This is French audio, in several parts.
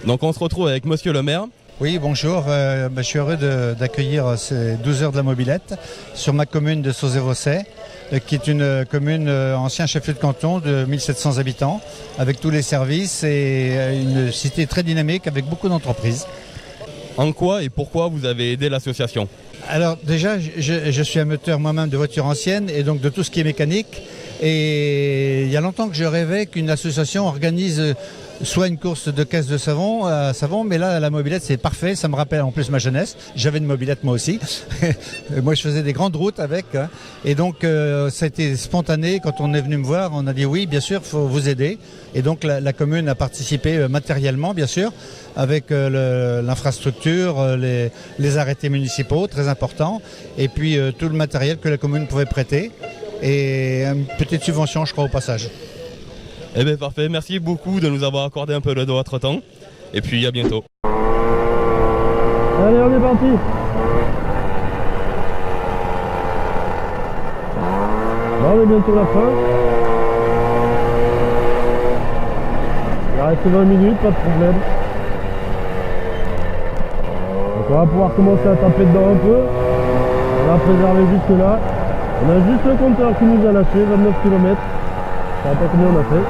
Donc on se retrouve avec Monsieur le maire. Oui, bonjour. Je suis heureux d'accueillir ces 12 heures de la mobilette sur ma commune de Sauzet-Vaucet, qui est une commune ancien chef-lieu de canton de 1700 habitants, avec tous les services et une cité très dynamique avec beaucoup d'entreprises. En quoi et pourquoi vous avez aidé l'association ? Alors déjà, je suis amateur moi-même de voitures anciennes et donc de tout ce qui est mécanique. Et il y a longtemps que je rêvais qu'une association organise soit une course de caisse de savon, mais là la mobilette c'est parfait, ça me rappelle en plus ma jeunesse, j'avais une mobilette moi aussi, moi je faisais des grandes routes avec, hein. Et donc ça a été spontané, quand on est venu me voir on a dit oui bien sûr il faut vous aider, et donc la commune a participé matériellement bien sûr, avec l'infrastructure, les arrêtés municipaux très importants, et puis tout le matériel que la commune pouvait prêter, et une petite subvention je crois au passage. Eh bien parfait, merci beaucoup de nous avoir accordé un peu de votre temps. Et puis à bientôt. Allez, on est parti. Bon, on est bientôt à la fin. Il reste 20 minutes, pas de problème. Donc on va pouvoir commencer à taper dedans un peu. On va préserver jusque là. On a juste le compteur qui nous a lâché, 29 km. Je ne sais pas combien on a fait.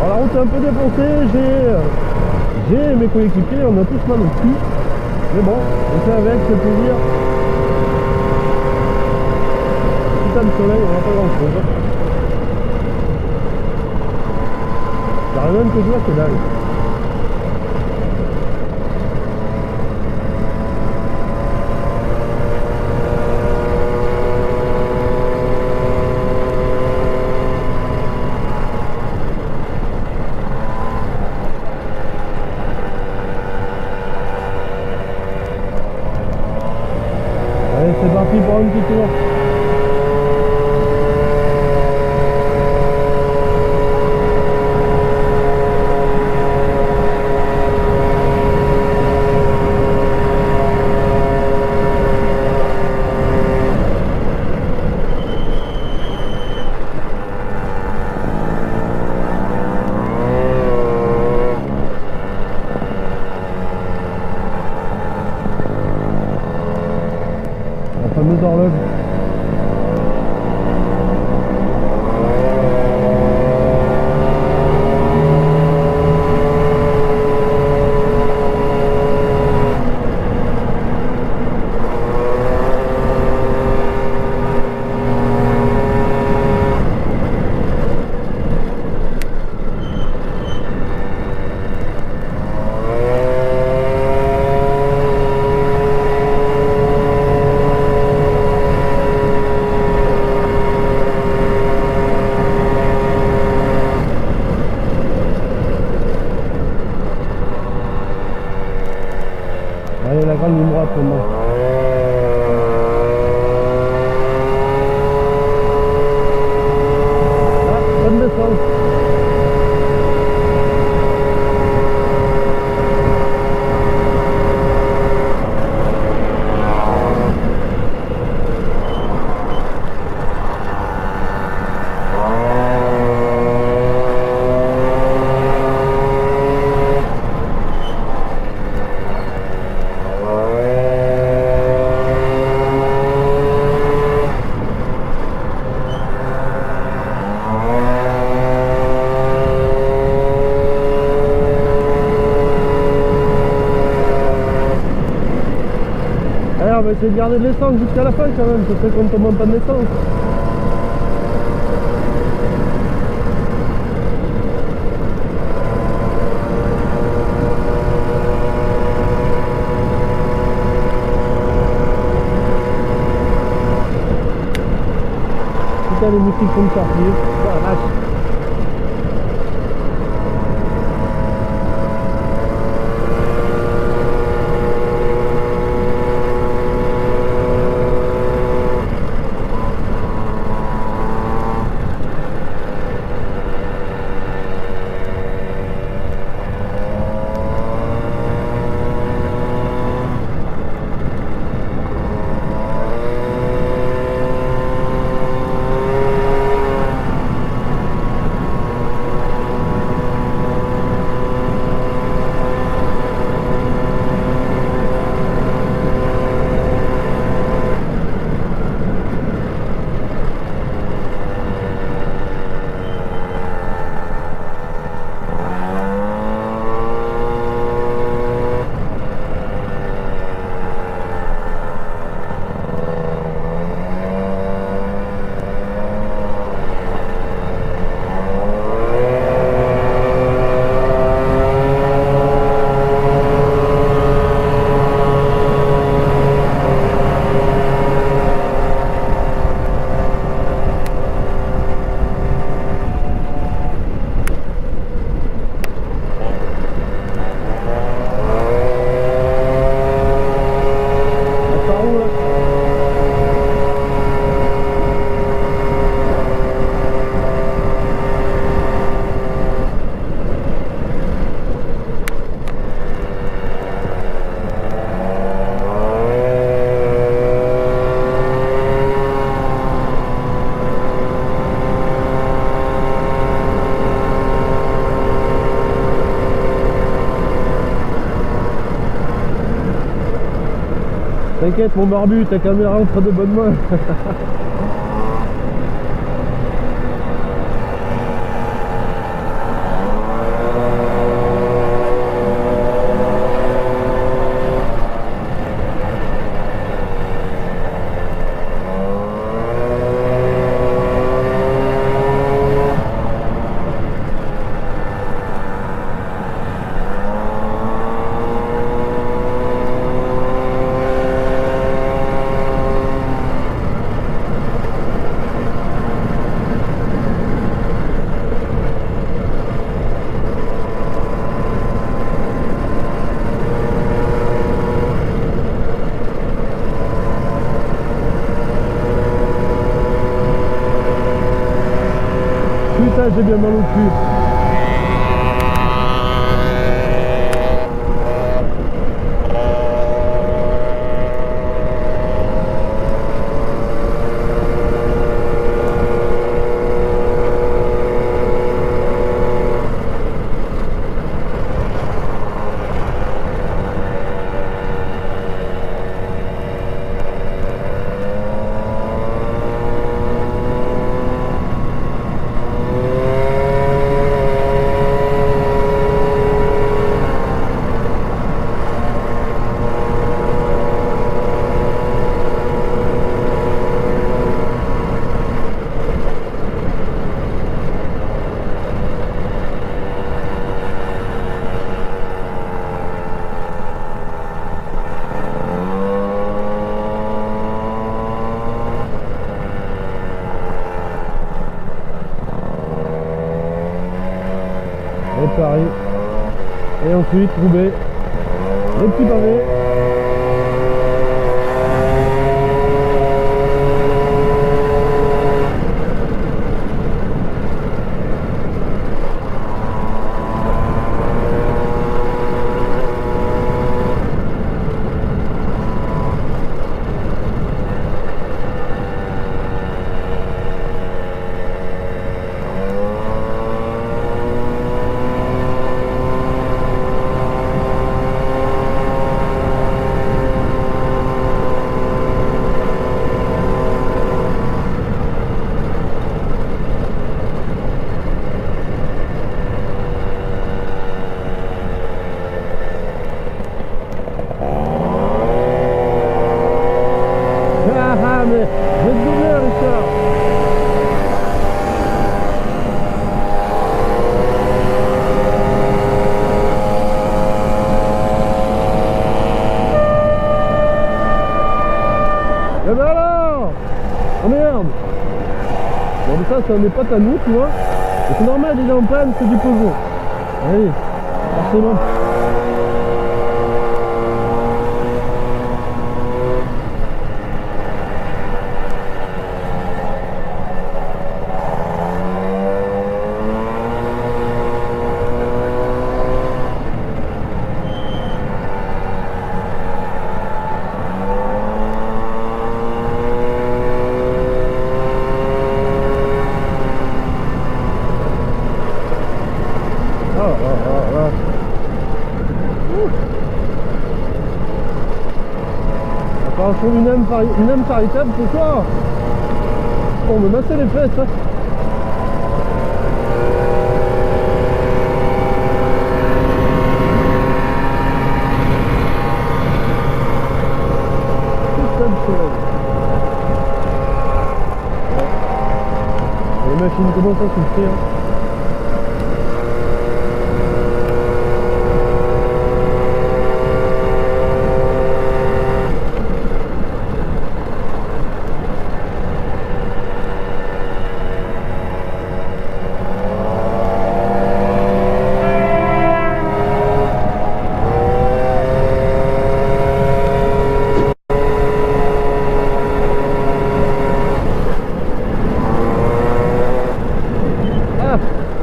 Alors la route est un peu défoncée, j'ai mes coéquipiers, on a tous mal au cul. Mais bon, on fait avec, c'est plaisir. Putain de soleil, on n'a pas grand chose. Ça rien que je vois, c'est dalle. Allez, c'est parti pour un petit tour. Fameuse horloge. Allez, la grande ligne droite maintenant. Ah, bonne descente. On va essayer de garder de l'essence jusqu'à la fin quand même, ça fait qu'on tombe en panne d'essence. Putain, les moustiques vont me sortir. Oh la vache. T'inquiète mon barbu, ta caméra entre de bonnes mains. Putain, j'ai bien mal au cul. Et Paris. Et ensuite Roubaix. Les petits pavés. Mais je vais te donner Richard. Et ben alors. Oh merde. Bon mais ça c'est un des potes à nous tu vois. Et c'est normal, il est en panne, c'est du Peugeot. Allez, forcément. On trouve une âme charitable ce soir. On me masser les fesses hein. Les machines commencent à souffrir.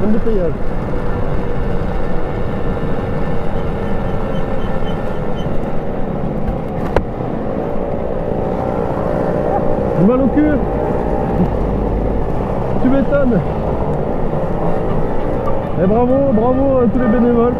Embouteillage. J'ai mal au cul. Tu m'étonnes. Et bravo à tous les bénévoles.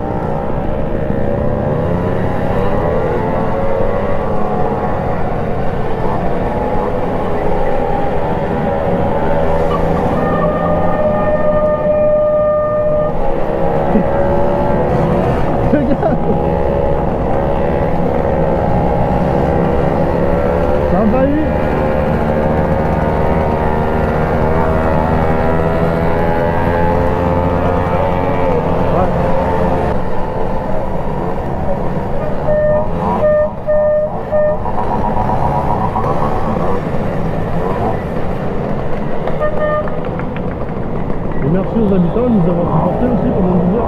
merci aux habitants de nous avoir supportés aussi pendant l'hiver.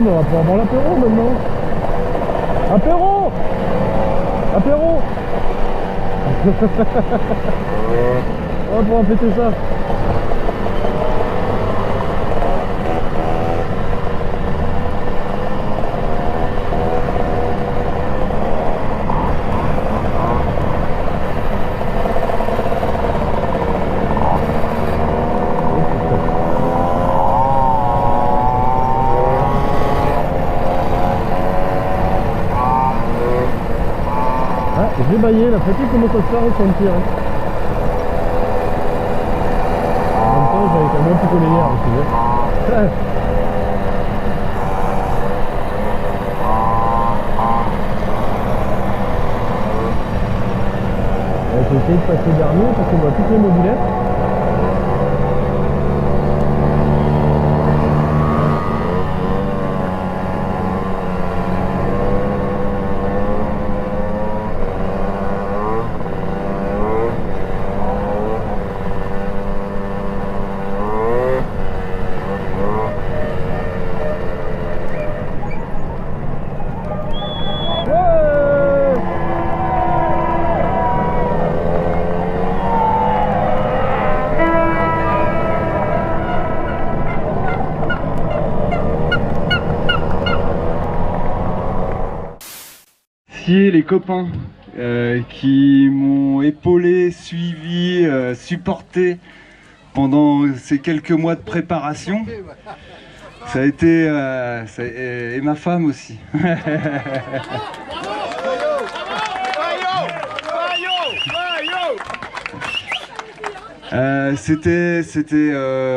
On va pouvoir boire l'apéro maintenant. Apéro. Apéro. On va pouvoir fêter ça. J'ai baillé, la fatigue commence à se faire ressentir. En même temps, j'avais quand même un petit collé hier aussi. On va essayer de passer dernier parce qu'on voit toutes les mobilettes. Les copains qui m'ont épaulé, suivi, supporté pendant ces quelques mois de préparation. Ça a été et ma femme aussi.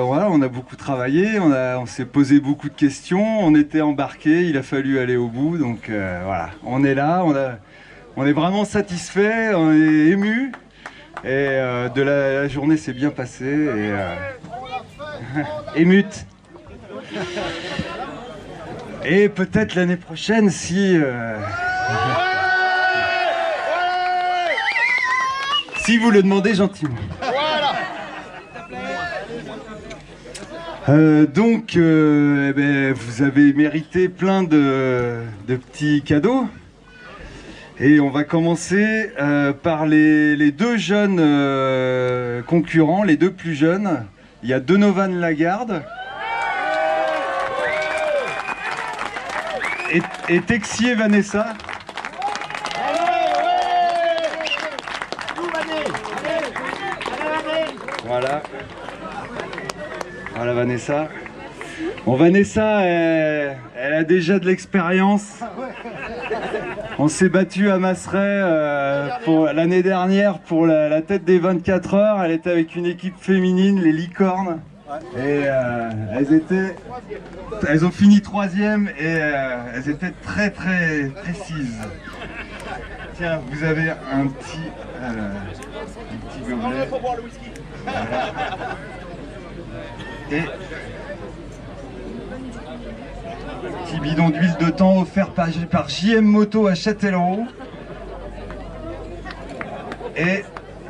Voilà, on a beaucoup travaillé, on s'est posé beaucoup de questions, on était embarqués, il a fallu aller au bout, donc voilà, on est là, on est vraiment satisfait, on est ému, et de la journée s'est bien passée, et émute. Et peut-être l'année prochaine si si vous le demandez gentiment. Donc, eh ben, vous avez mérité plein de petits cadeaux. Et on va commencer par les deux jeunes concurrents, les deux plus jeunes. Il y a Donovan Lagarde et Texier Vanessa. Voilà. Voilà Vanessa. Bon, Vanessa, elle a déjà de l'expérience. On s'est battu à Masseray pour l'année dernière pour la tête des 24 heures. Elle était avec une équipe féminine, les Licornes. Et elles ont fini 3e et elles étaient très très précises. Tiens, vous avez un petit gobelet. Voilà. Et petit bidon d'huile de thon offert par JM Moto à Châtellerault. Et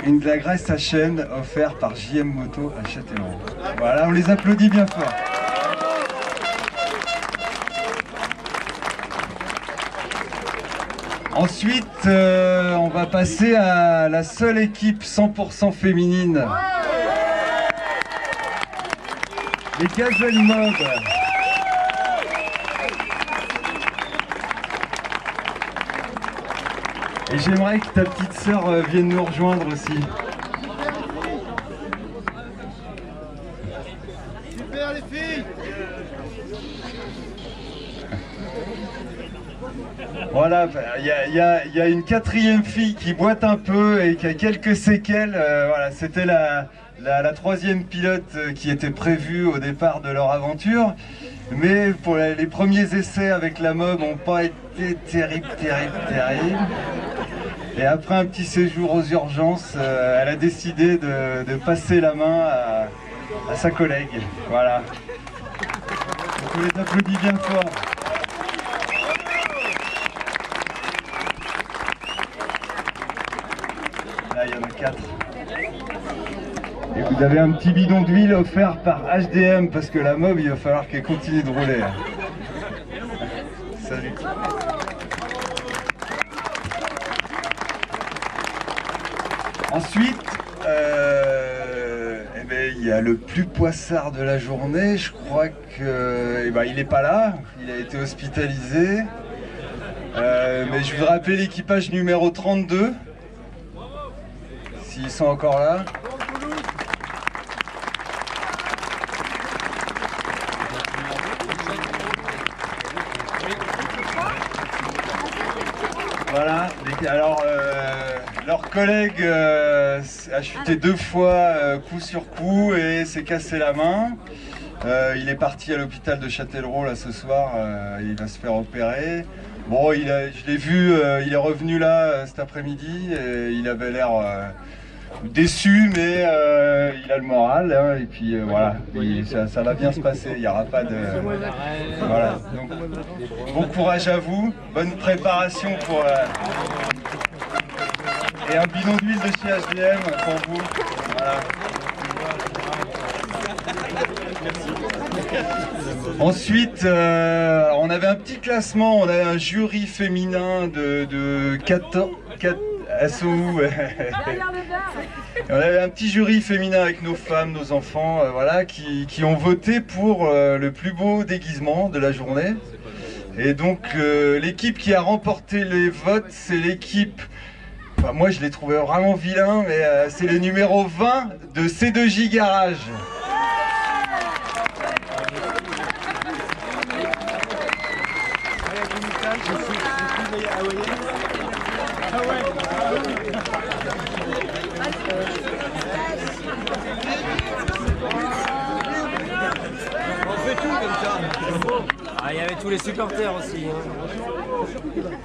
de la graisse à chêne offerte par JM Moto à Châtellerault. Voilà, on les applaudit bien fort. Ensuite, on va passer à la seule équipe 100% féminine. Les Gazelles Mob. Et j'aimerais que ta petite sœur vienne nous rejoindre aussi. Super les filles. Voilà, il y a une quatrième fille qui boite un peu et qui a quelques séquelles. Voilà, c'était la troisième pilote qui était prévue au départ de leur aventure. Mais pour les premiers essais avec la mob n'ont pas été terribles. Et après un petit séjour aux urgences, elle a décidé de passer la main à sa collègue. Voilà. Donc on les applaudit bien fort. Là, il y en a 4. Et vous avez un petit bidon d'huile offert par HDM parce que la mob, il va falloir qu'elle continue de rouler. Salut. Ensuite, eh ben, il y a le plus poissard de la journée. Je crois que, il n'est pas là. Il a été hospitalisé. Mais je voudrais appeler l'équipage numéro 32. S'ils sont encore là. Voilà, alors leur collègue a chuté 2 fois coup sur coup et s'est cassé la main. Il est parti à l'hôpital de Châtellerault là ce soir, il va se faire opérer. Bon, je l'ai vu, il est revenu là cet après-midi et il avait l'air déçu, mais il a le moral, hein, et puis voilà, ça va bien se passer, il n'y aura pas de... Voilà, donc bon courage à vous, bonne préparation pour... et un bidon d'huile de chez HDM pour vous, voilà. Ensuite, on avait un petit classement, on avait un jury féminin de 14... SOU. On avait un petit jury féminin avec nos femmes, nos enfants, voilà, qui ont voté pour le plus beau déguisement de la journée. Et donc l'équipe qui a remporté les votes, c'est l'équipe, enfin, moi je l'ai trouvé vraiment vilain, mais c'est le numéro 20 de C2J Garage. Il y avait tous les supporters aussi.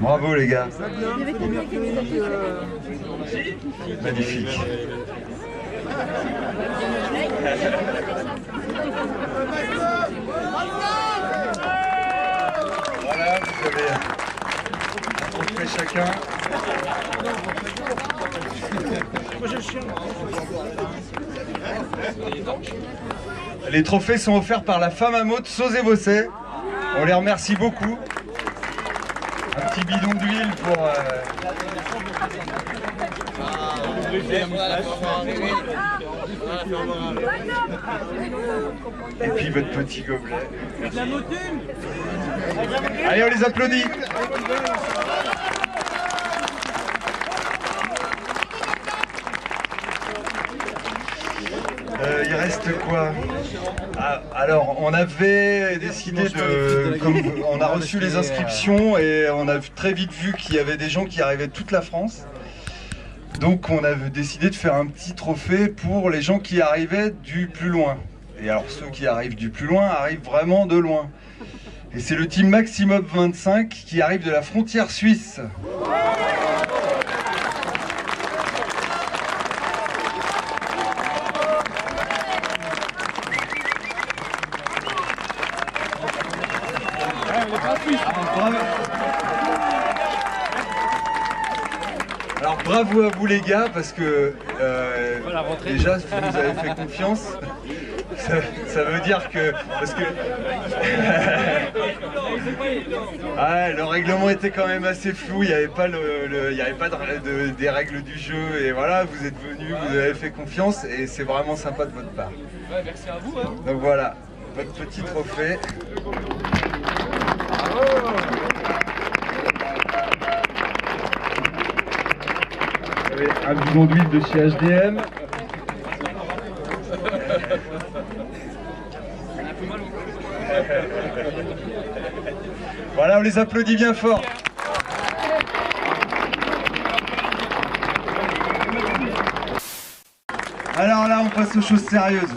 Bravo les gars. Magnifique. Voilà, vous avez un trophée chacun. Les trophées sont offerts par la femme à mot de Sauzé-Bossé. On les remercie beaucoup. Un petit bidon d'huile pour... Et puis votre petit gobelet. Allez, on les applaudit. Il reste quoi? Alors, on avait décidé de... Comme on a reçu les inscriptions et on a très vite vu qu'il y avait des gens qui arrivaient de toute la France. Donc on a décidé de faire un petit trophée pour les gens qui arrivaient du plus loin. Et alors ceux qui arrivent du plus loin arrivent vraiment de loin. Et c'est le team Maximum 25 qui arrive de la frontière suisse. Alors bravo à vous les gars parce que déjà vous nous avez fait confiance. Ça veut dire que... Parce que... ah, le règlement était quand même assez flou, il n'y avait pas, des règles du jeu et voilà, vous êtes venus, vous avez fait confiance et c'est vraiment sympa de votre part. Ouais, merci à vous. Hein. Donc voilà, votre petit trophée. Vous avez un bidon d'huile de chez HDM. Voilà, on les applaudit bien fort. Alors là, on passe aux choses sérieuses.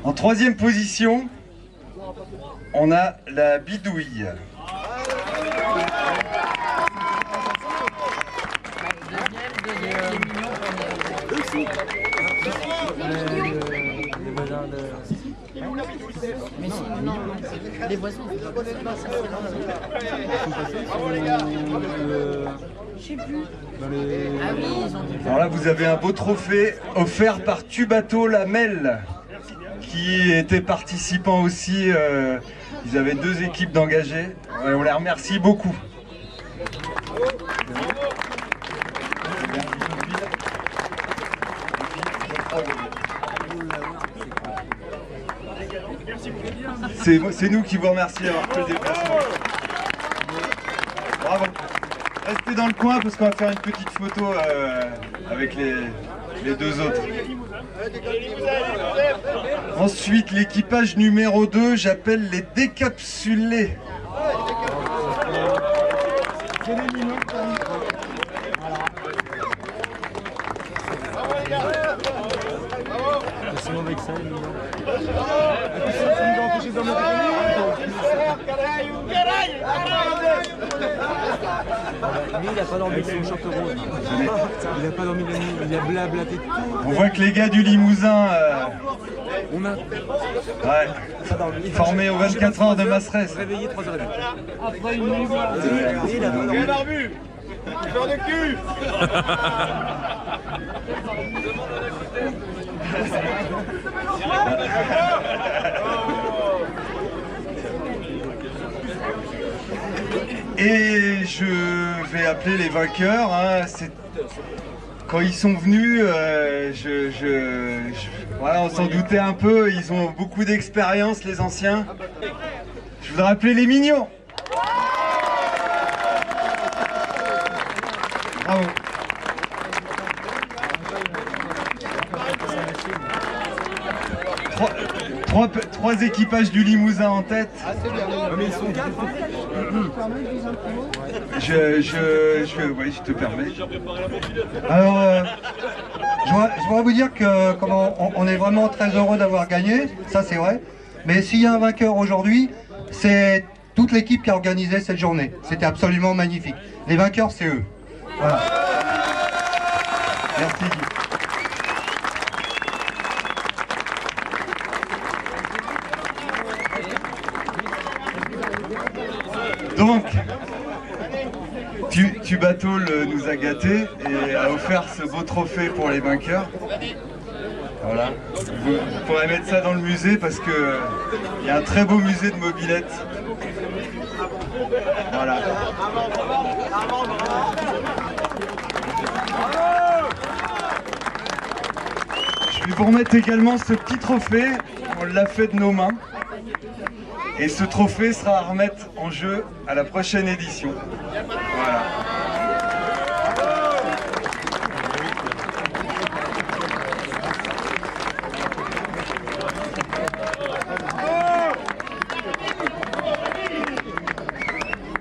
En troisième position, on a la bidouille. Les voisins. Alors là, vous avez un beau trophée offert par Tubato Lamel, qui était participant aussi. Ils avaient 2 équipes d'engagés. Et on les remercie beaucoup. C'est nous qui vous remercions d'avoir fait le déplacement. Bravo. Restez dans le coin parce qu'on va faire une petite photo avec les 2 autres. Ensuite, l'équipage numéro 2, j'appelle les décapsulés. Lui, il a pas dormi sur le short rose. Il a pas dormi la nuit, il a blablaté tout. On voit que les gars du Limousin, On a ouais, formés aux 24 heures de Masserès. réveillé 3h30. Après une nuit blanche. Il a pas dormi. Quel barbu. Fleur de cul. Et je vais appeler les vainqueurs. Hein. Quand ils sont venus, voilà, on s'en doutait un peu. Ils ont beaucoup d'expérience, les anciens. Je voudrais appeler les mignons. Bravo. Trois équipages du Limousin en tête. Mais ils sont 4. Oui, je te permets. Alors, je voudrais vous dire que on est vraiment très heureux d'avoir gagné, ça c'est vrai. Mais s'il y a un vainqueur aujourd'hui, c'est toute l'équipe qui a organisé cette journée. C'était absolument magnifique. Les vainqueurs, c'est eux. Voilà. Merci Guy. Donc, Tubato nous a gâtés et a offert ce beau trophée pour les vainqueurs. Voilà. Vous pourrez mettre ça dans le musée parce que il y a un très beau musée de mobylettes. Voilà. Je vais vous remettre également ce petit trophée. On l'a fait de nos mains. Et ce trophée sera à remettre en jeu à la prochaine édition. Voilà.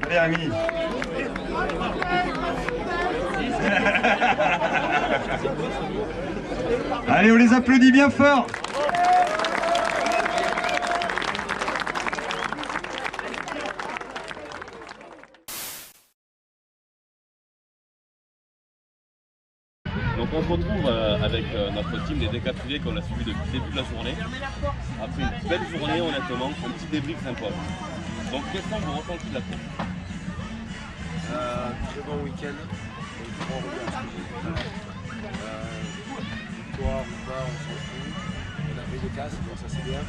Allez, Ami. Allez, on les applaudit bien fort. Donc on se retrouve avec notre team des décapsulés qu'on a suivi depuis le début de la journée. Après une belle journée, honnêtement, un petit débrief sympa. Donc quels sont vos ressentis de la course? Très bon week-end. Victoire ou pas, on s'en fout. On a pris des casses, donc ça c'est bien.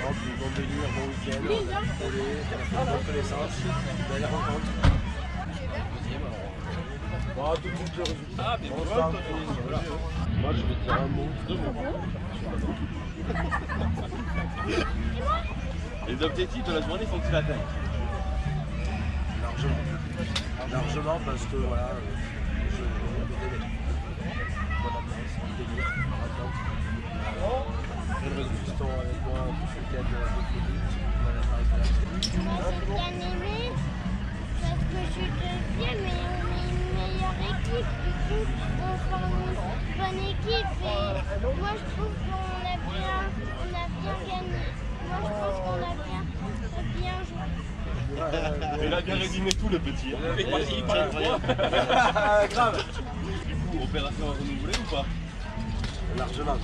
Donc, bon délire, bon week-end, on a frôlé, on a fait de bonnes connaissances, une belle rencontre. Bon, tout de suite le résultat. Ah, mais bon, voilà. Moi je vais dire un mot, 2 mots. Les objectifs de la journée sont-ils atteints? Largement. Largement parce que voilà, bonne ambiance, délire, rencontre. resteront avec moi tout ce week-end de folie. J'ai bien aimé parce que je suis deuxième et on est une meilleure équipe. Du coup, on forme une bonne équipe et moi je trouve qu'on a bien gagné. Moi je pense qu'on a bien joué. Il a bien résumé tout le petit. Grave. Du coup, opération renouvelée ou pas? Largement.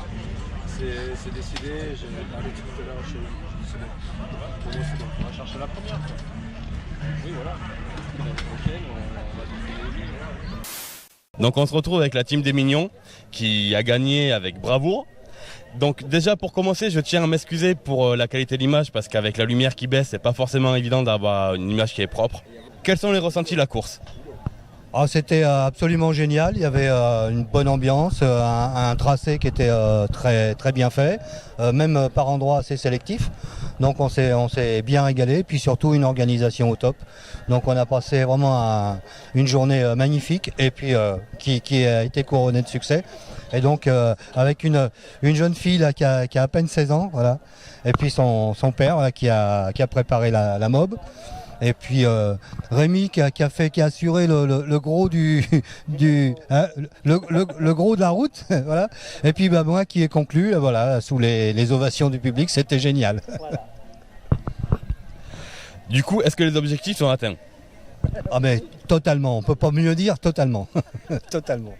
C'est décidé, j'ai parlé tout à l'heure chez lui. C'est bon. Pour moi, c'est bon. On va chercher la première. Oui, voilà. L'année prochaine, on va décider les lignes. Donc on se retrouve avec la team des Mignons qui a gagné avec bravoure. Donc déjà pour commencer, je tiens à m'excuser pour la qualité de l'image parce qu'avec la lumière qui baisse, c'est pas forcément évident d'avoir une image qui est propre. Quels sont les ressentis de la course? Ah, c'était absolument génial, il y avait une bonne ambiance, un tracé qui était très, très bien fait, même par endroits assez sélectif. Donc on s'est bien régalé, puis surtout une organisation au top. Donc on a passé vraiment une journée magnifique et puis qui a été couronnée de succès. Et donc avec une jeune fille là, qui a à peine 16 ans, voilà. Et puis son père là, qui a préparé la mob. Et puis Rémi qui a assuré le gros le gros de la route, voilà. Et puis moi qui ai conclu, voilà, sous les ovations du public, c'était génial. Voilà. Du coup, est-ce que les objectifs sont atteints? Ah mais totalement, on peut pas mieux dire, totalement, totalement.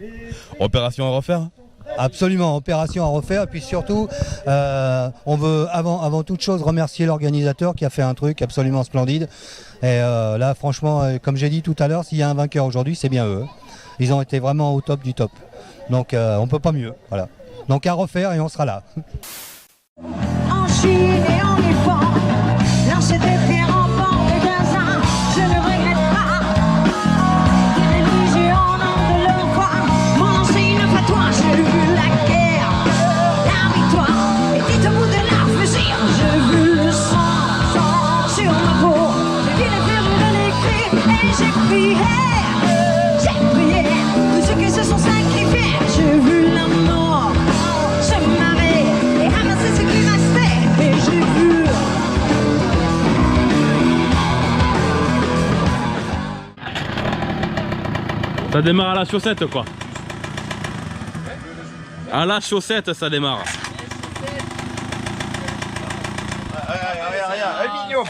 Opération à refaire? Absolument, opération à refaire. Et puis surtout, on veut avant toute chose remercier l'organisateur qui a fait un truc absolument splendide. Et là, franchement, comme j'ai dit tout à l'heure, s'il y a un vainqueur aujourd'hui, c'est bien eux. Ils ont été vraiment au top du top. Donc on peut pas mieux. Voilà. Donc à refaire et on sera là. En Chine et en Iran, lancer des pierres en bord de Gaza, je ne regrette pas. Des religieux en nom de leur foi, m'ont lancé une fatwa, j'ai vu la guerre, la victoire, était au bout de la mesure. J'ai vu le sang sur ma peau, j'ai vu les ferrures de l'écrit et j'ai prié, tous ceux qui se sont sacrifiés. J'ai vu la mort se marrer et ramasser ce qui restait, et j'ai vu. Ça démarre à la chaussette quoi. À la chaussette ça démarre. Regarde, mignon.